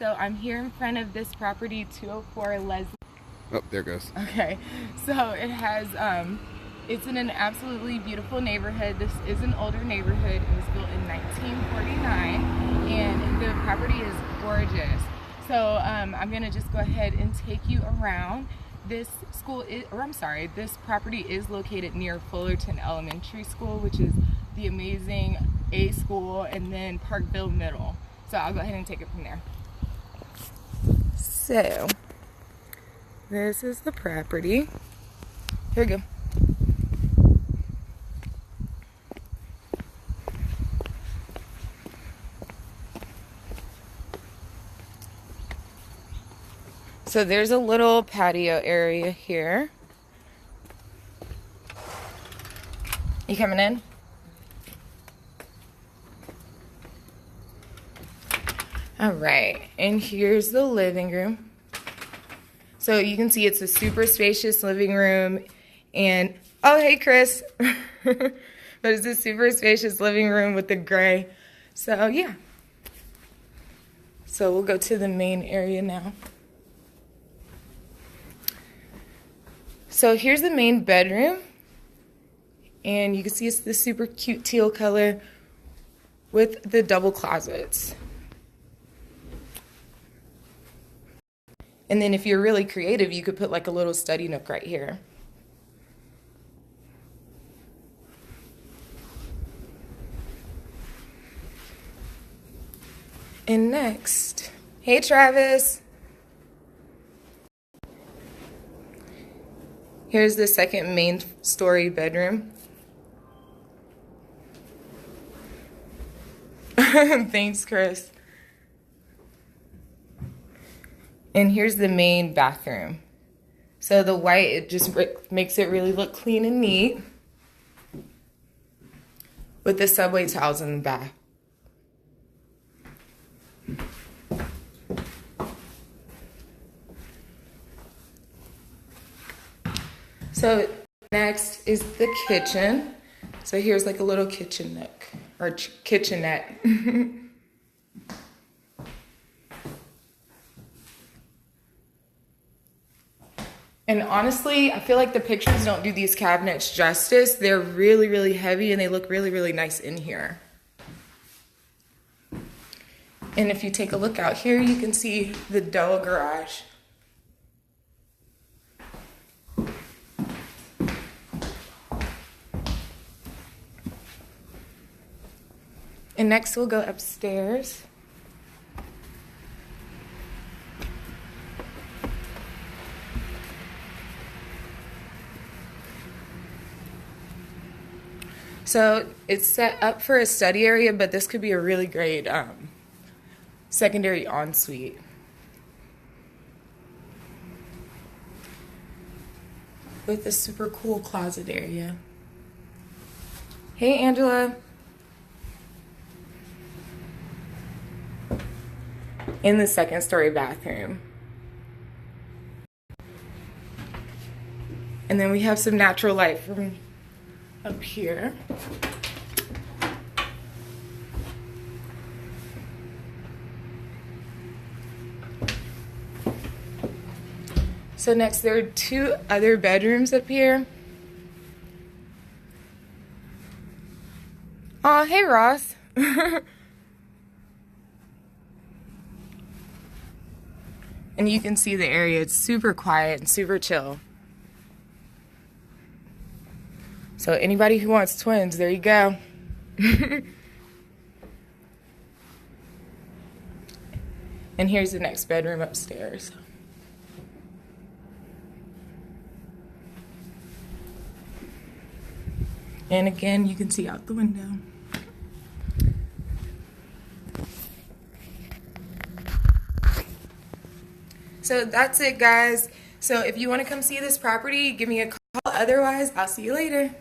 So I'm here in front of this property, 204 Leslie. Oh, there it goes. Okay, so it has, it's in an absolutely beautiful neighborhood. This is an older neighborhood. It was built in 1949, and the property is gorgeous. So I'm gonna just go ahead and take you around. This property is located near Fullerton Elementary School, which is the amazing A school, and then Parkville Middle. So I'll go ahead and take it from there. So, this is the property. Here we go. So there's a little patio area here. You coming in? All right, and here's the living room. So you can see it's a super spacious living room, and oh, hey, Chris. But it's a super spacious living room with the gray. So yeah. So we'll go to the main area now. So here's the main bedroom, and you can see it's the super cute teal color with the double closets. And then if you're really creative, you could put like a little study nook right here. And next, hey Travis. Here's the second main story bedroom. Thanks, Chris. And here's the main bathroom. So the white, it just makes it really look clean and neat, with the subway tiles in the back. So next is the kitchen. So here's like a little kitchen nook, or kitchenette. And honestly, I feel like the pictures don't do these cabinets justice. They're really, really heavy, and they look really, really nice in here. And if you take a look out here, you can see the double garage. And next we'll go upstairs. So it's set up for a study area, but this could be a really great secondary ensuite. With a super cool closet area. Hey, Angela. In the second story bathroom. And then we have some natural light from up here. So next, there are two other bedrooms up here. Aw, hey Ross. And you can see the area, it's super quiet and super chill. So anybody who wants twins, there you go. And here's the next bedroom upstairs. And again, you can see out the window. So that's it, guys. So if you want to come see this property, give me a call. Otherwise, I'll see you later.